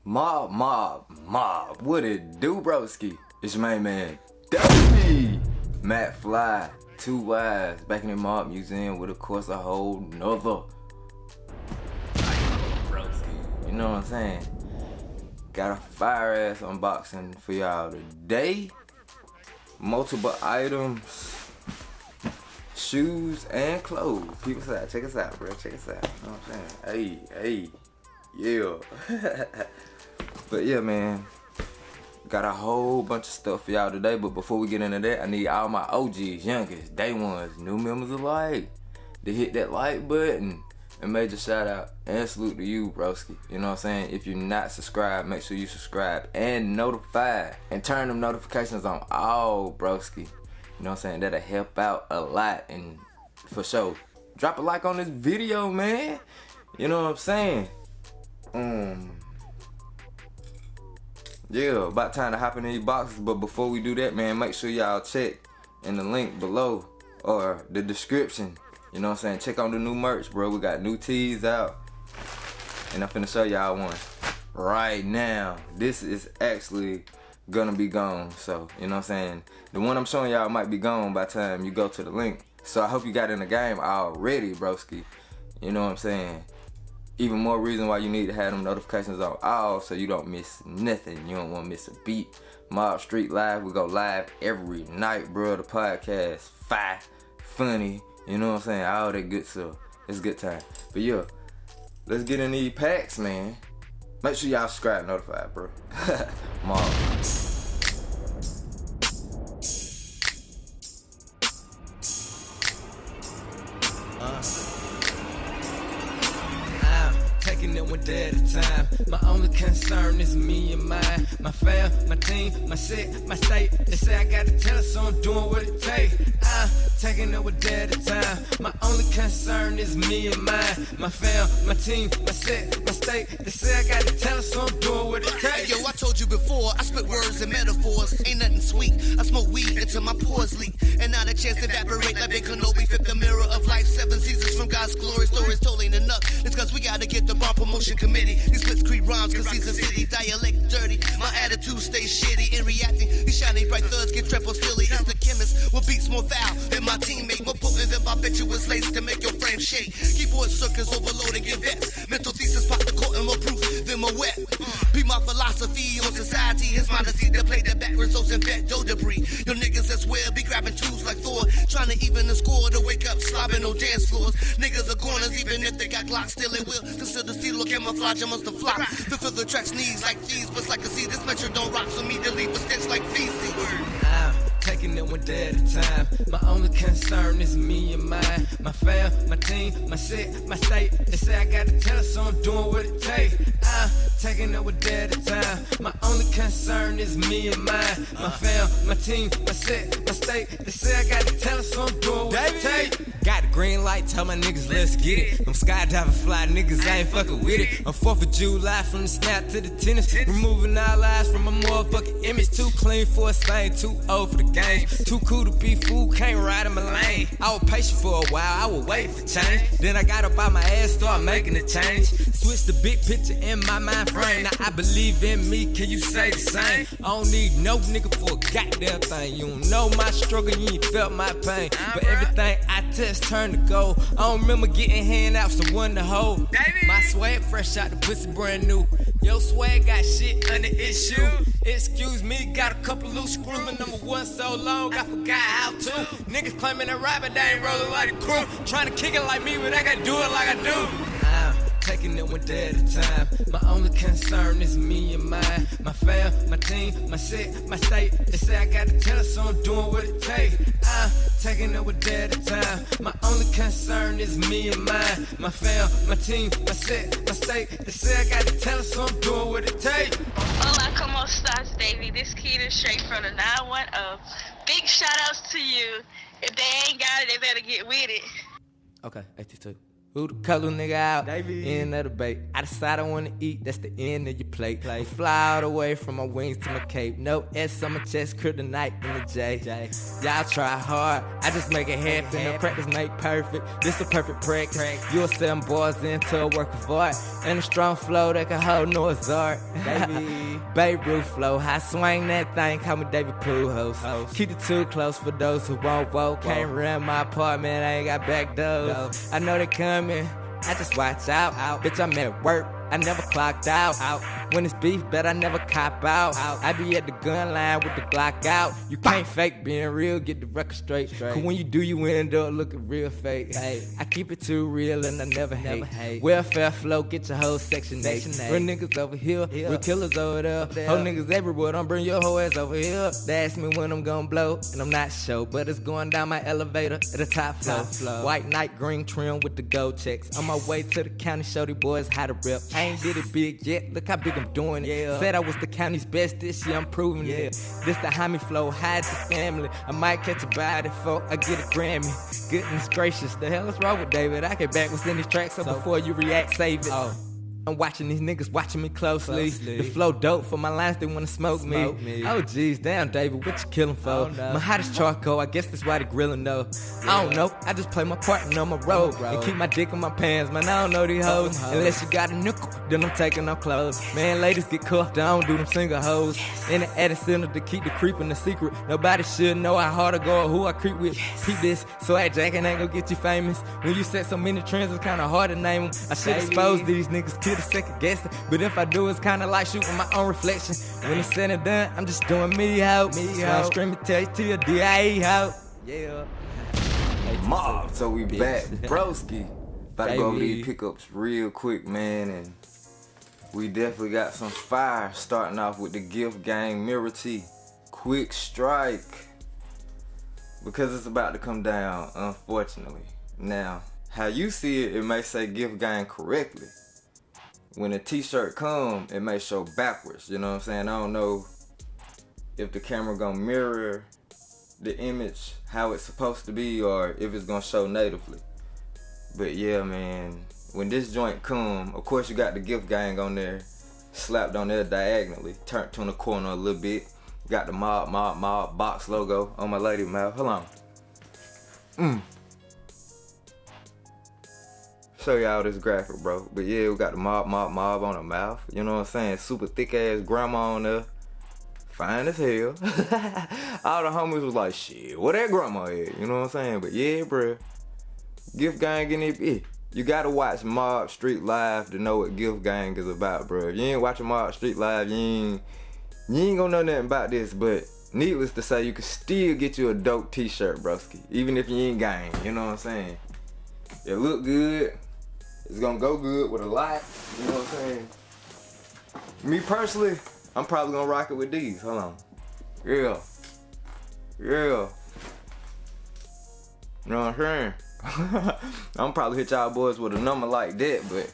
Mob. What it do, broski? It's your main man, DaveyMcFlyy. 2 Y's back in the Mob Museum with, of course, a whole nother broski. You know what I'm saying? Got a fire ass unboxing for y'all today. Multiple items, shoes and clothes. People say, check us out, bro. Check us out. You know what I'm saying? Hey, yeah. But yeah, man. Got a whole bunch of stuff for y'all today, but before we get into that, I need all my OGs, youngest, day ones, new members alike, to hit that like button. And major shout out and salute to you, broski. You know what I'm saying? If you're not subscribed, make sure you subscribe and notify. And turn them notifications on all, broski. You know what I'm saying? That'll help out a lot. And for sure, drop a like on this video, man. You know what I'm saying? Yeah, about time to hop in these boxes, but before we do that, man, make sure y'all check in the link below or the description. You know what I'm saying? Check on the new merch, bro. We got new tees out, and I'm finna show y'all one right now. This is actually gonna be gone, so you know what I'm saying? The one I'm showing y'all might be gone by the time you go to the link. So I hope you got in the game already, broski. You know what I'm saying? Even more reason why you need to have them notifications on all so you don't miss nothing. You don't want to miss a beat. Mob Street Live, we go live every night, bro. The podcast, funny, you know what I'm saying? All that good stuff. It's a good time. But yeah, let's get in these packs, man. Make sure y'all subscribe and notified, bro. Mob. Taking it one day at a time. My only concern is me and mine. My fam, my team, my set, my state. They say I gotta tell it, so I'm doing what it takes. I'm taking it one day at a time. My only concern is me and mine. My fam, my team, my set, my state. They say I gotta tell it, so I'm doing what it takes. Yo, I told you before, I spit words and metaphors. Ain't nothing sweet. I smoke weed until my pores leak. And now the chance evaporate like Big Kenobi. Fit the mirror of life. 7 seasons from God's glory. Stories told ain't enough. It's cause we gotta get the bar promotion committee. These blitzkrieg rhymes cause season city. Dialect dirty. My attitude stays shitty. In reacting, these shiny bright thugs get triple silly. It's the chemist with beats more foul than my teammate. More potent than barbiturates lace to make your frame shake. Keyboard circuits overloading get vets. Mental thesis pop the court and more proof than more wet. Be my philosophy on society. His modesty to play the back results in fat dough debris. Your niggas as well be grabbing tools like Thor. Trying to even the score to wake up slobbing on dance floors. Niggas are corners even if they got Glocks. Still it will consider steal or camouflage. I must have flopped. Fulfill the track's needs like these. But like I see this metro don't rock for me to leave a stench like feces. I'm taking it one day at a time. My only concern is me and mine. My fam, my team, my set, my state. They say I gotta tell it, so I'm doing what it takes. I'm taking it one day at a time. My only concern is me and mine. My fam, my team, my set, my state. They say I gotta tell it, so I'm doing what it takes. Got the green light, tell my niggas let's get it. I'm skydiving fly niggas, I ain't fucking with it. I'm 4th of July from the snap to the tennis. Removing all eyes from my motherfucking image. Too clean for a stain, too old for the game. Too cool to be fool, can't ride in my lane. I was patient for a while, I would wait for change. Then I got up out my ass, start making a change. Switch the big picture in my mind frame. Now I believe in me, can you say the same? I don't need no nigga for a goddamn thing. You don't know my struggle, you ain't felt my pain. But everything I touch turn to gold. I don't remember getting handouts to one to hold. My swag fresh out the pussy brand new. Yo swag got shit under its shoe. Excuse me, got a couple loose screws, but number one so long, I forgot how to. Niggas claiming they rap, but they ain't rolling like a crew. Trying to kick it like me, but I gotta do it like I do. I'm taking it one day at a time. My only concern is me and mine. My fam, my team, my set, my state. They say I gotta tell it, so I'm doing what it takes. I'm taking it one day at a time. My only concern is me and mine. My fam, my team, my set, my state. They say I gotta tell it, so I'm doing what it takes. Hola, como estás, Davey? This Keita straight from the 910. Big shout outs to you. If they ain't got it, they better get with it. Okay, 82. Who the color nigga out? End of the bait. I decide I wanna eat, that's the end of your plate. Fly all the way from my wings to my cape. No S on my chest, kryptonite in the J. Y'all try hard, I just make it happen. No practice make perfect, this a perfect practice. You'll send boys into a work of art. And a strong flow that can hold Noah's Ark. Babe Ruth flow, I swing that thing, call me David Pujols. Keep it too close for those who won't vote. Can't run my apartment, I ain't got back doors. I know they coming, I just watch out. Bitch, I'm at work, I never clocked out. When it's beef, bet I never cop out. I be at the gun line with the Glock out. You can't fake being real, get the record straight. Cause when you do, you end up looking real fake. I keep it too real and I never hate. Welfare flow, get your whole section 8. Real niggas over here, real killers over there. Whole niggas everywhere, don't bring your whole ass over here. They ask me when I'm gonna blow, and I'm not sure. But it's going down my elevator at the top floor. White night, green trim with the gold checks. On my way to the county, show these boys how to rip. I ain't did it big yet, look how big I'm doing it. Said I was the county's best this year, I'm proving it. This the homie flow, hide the family. I might catch a body before I get a Grammy. Goodness gracious, the hell is wrong with David? I get back within these tracks, so before you react, save it. I'm watching these niggas watching me closely. The flow dope for my lines, they wanna smoke me. Oh geez, damn David, what you killing for? My hottest charcoal, I guess that's why they grilling though. I don't know, I just play my part and on my road. And keep my dick in my pants, man, I don't know these hoes. Unless you got a nickel, then I'm taking off clothes. Man, ladies get cuffed, I don't do them single hoes. In the edit center to keep the creeping a secret. Nobody should know how hard I go or who I creep with. Keep this, so that jacking ain't gonna get you famous. When you set so many trends, it's kinda hard to name them. I should expose these niggas to the second guessing, but if I do, it's kinda like shooting my own reflection. When it's said and done, I'm just doing me out. So I'm screaming tell you to your DIE out. Yeah. Mob, so we back, broski. About to go over these pickups real quick, man, and we definitely got some fire. Starting off with the Gift Gang Mirror T, Quick Strike, because it's about to come down, unfortunately. Now, how you see it, it may say Gift Gang correctly. When a t-shirt come, it may show backwards, you know what I'm saying? I don't know if the camera gonna mirror the image how it's supposed to be or if it's gonna show natively. But yeah, man, when this joint come, of course you got the Gift Gang on there, slapped on there diagonally, turned to the corner a little bit. Got the mob box logo on my lady mouth. Hold on. Show y'all this graphic, bro. But yeah, we got the mob on the mouth. You know what I'm saying? Super thick ass grandma on there. Fine as hell. All the homies was like, shit, where that grandma at? You know what I'm saying? But yeah, bro. Gift Gang in it. You gotta watch Mob Street Live to know what Gift Gang is about, bro. If you ain't watching Mob Street Live, you ain't gonna know nothing about this. But needless to say, you can still get you a dope t-shirt, broski. Even if you ain't gang, you know what I'm saying? It look good. It's gonna go good with a lot, you know what I'm saying? Me personally, I'm probably gonna rock it with these. Hold on. Yeah. You know what I'm saying? I'm probably hit y'all boys with a number like that, but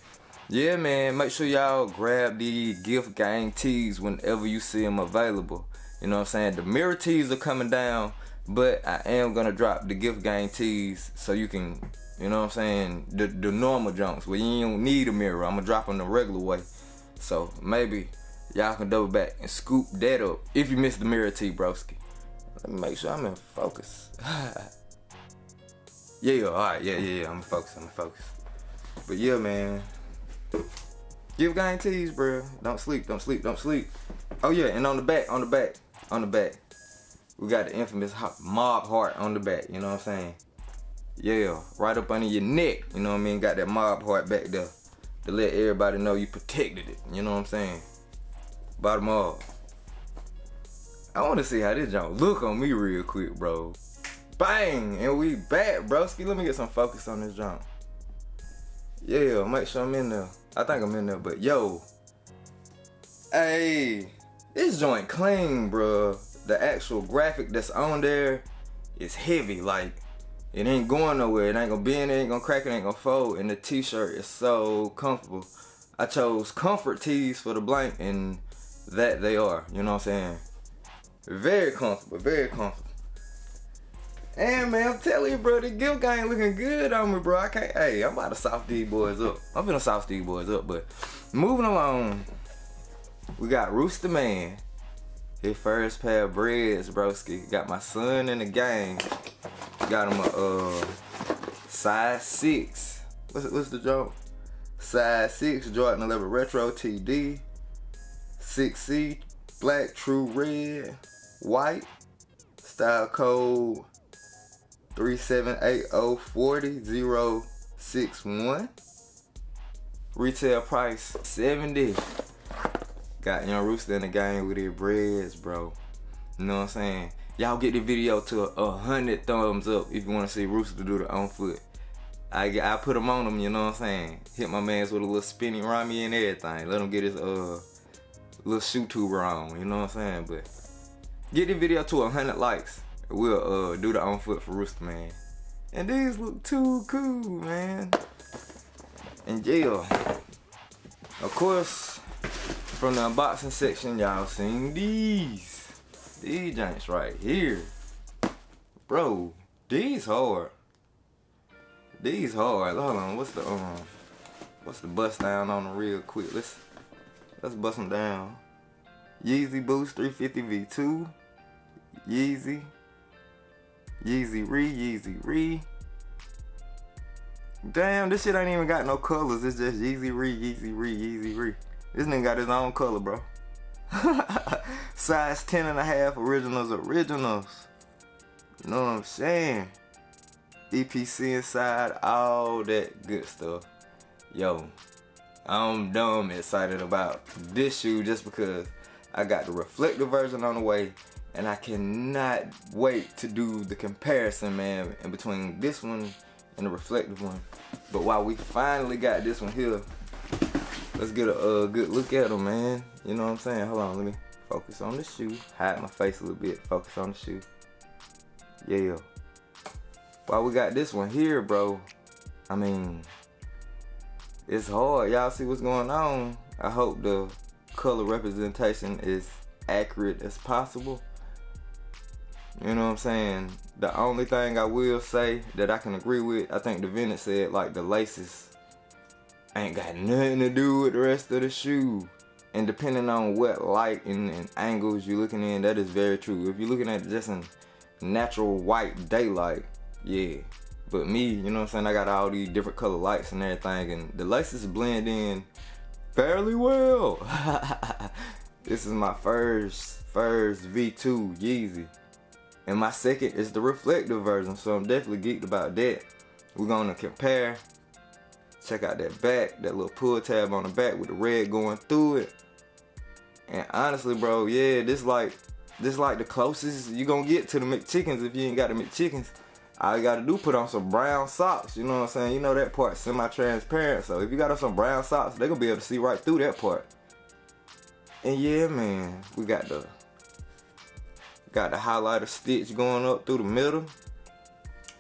yeah, man, make sure y'all grab the Gift Gang tees whenever you see them available. You know what I'm saying? The mirror tees are coming down, but I am gonna drop the Gift Gang tees so you can, you know what I'm saying, the normal junks where you don't need a mirror. I'm gonna drop them the regular way. So maybe y'all can double back and scoop that up if you missed the mirror tee, broski. Let me make sure I'm in focus. Yeah, alright, yeah, I'm focused. But yeah, man. Gift Gang tees, bro. Don't sleep. Oh yeah, and on the back, we got the infamous mob heart on the back, you know what I'm saying? Yeah, right up under your neck, you know what I mean? Got that mob heart back there to let everybody know you protected it, you know what I'm saying? Bottom up. I want to see how this junk look on me real quick, bro. Bang! And we back, broski. Let me get some focus on this junk. Yeah, make sure I'm in there. I think I'm in there, but yo. Hey, this joint clean, bro. The actual graphic that's on there is heavy, like, it ain't going nowhere. It ain't gonna bend, it ain't gonna crack, it ain't gonna fold. And the t-shirt is so comfortable. I chose comfort tees for the blank, and that they are. You know what I'm saying? Very comfortable, very comfortable. And man, I'm telling you, bro, the gift game looking good on me, bro. I can't. Hey, I'm about to sauce these boys up. I'm gonna sauce these boys up, but moving along, we got Rooster Man. His first pair of breads, broski. Got my son in the gang. Got him a size 6. What's the joke? Size 6 Jordan 11 Retro TD. 6C black true red white. Style code 378040061. Retail price $70. Got Young Rooster in the game with his breads, bro. You know what I'm saying? Y'all get the video to 100 thumbs up if you want to see Rooster do the on foot. I put him on him, you know what I'm saying? Hit my mans with a little spinning rummy and everything. Let him get his little shoe tuber on, you know what I'm saying? But get the video to 100 likes. We'll do the on foot for Rooster Man. And these look too cool, man. And yeah, of course, from the unboxing section, y'all seen these joints right here, bro. These hard. These hard. Hold on. What's the bust down on them real quick? Let's bust them down. Yeezy Boost 350 V2. Yeezy Re. Damn, this shit ain't even got no colors. It's just Yeezy Re. This nigga got his own color, bro. Size 10.5 originals. You know what I'm saying? EPC inside, all that good stuff. Yo, I'm dumb excited about this shoe just because I got the reflective version on the way, and I cannot wait to do the comparison, man, in between this one and the reflective one. But while we finally got this one here, let's get a good look at them, man. You know what I'm saying? Hold on, let me focus on the shoe. Hide my face a little bit. Focus on the shoe. Yeah. While we got this one here, bro, I mean, it's hard. Y'all see what's going on. I hope the color representation is accurate as possible. You know what I'm saying? The only thing I will say that I can agree with, I think the vendor said, like, the laces ain't got nothing to do with the rest of the shoe. And depending on what light and angles you're looking in, that is very true. If you're looking at just in natural white daylight, yeah. But me, you know what I'm saying, I got all these different color lights and everything, and the laces blend in fairly well. This is my first V2 Yeezy. And my second is the reflective version, so I'm definitely geeked about that. We're gonna compare. Check out that back, that little pull tab on the back with the red going through it. And honestly, bro, yeah, this like the closest you gonna get to the McChickens if you ain't got the McChickens. All you gotta do, put on some brown socks, you know what I'm saying? You know that part semi-transparent, so if you got on some brown socks, they gonna be able to see right through that part. And yeah, man, we got the highlighter stitch going up through the middle.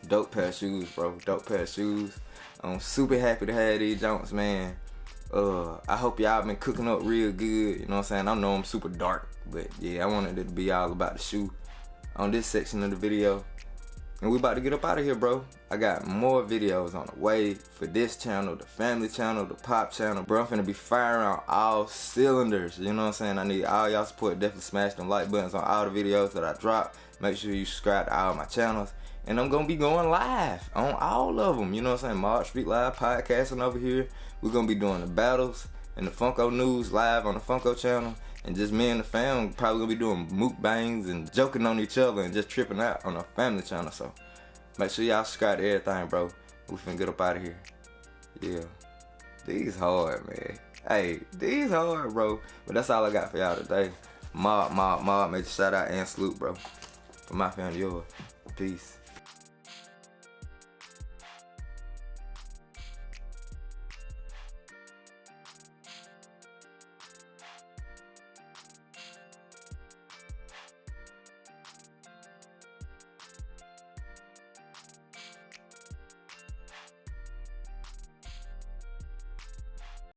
Dope pair of shoes, bro. Dope pair of shoes. I'm super happy to have these joints, man. I hope y'all been cooking up real good, you know what I'm saying? I know I'm super dark, but yeah, I wanted it to be all about the shoe on this section of the video. And we about to get up out of here, bro. I got more videos on the way for this channel, the family channel, the pop channel. Bro, I'm finna be firing on all cylinders. You know what I'm saying? I need all y'all support. Definitely smash them like buttons on all the videos that I drop. Make sure you subscribe to all my channels. And I'm gonna be going live on all of them. You know what I'm saying? March Street Live podcasting over here. We're gonna be doing the battles and the Funko news live on the Funko channel. And just me and the fam probably gonna be doing mukbangs and joking on each other and just tripping out on our family channel. So make sure y'all subscribe to everything, bro. We finna get up out of here. Yeah. These hard, man. Hey, these hard, bro. But that's all I got for y'all today. Mob. Make a shout out and salute, bro. From my family to yours. Peace.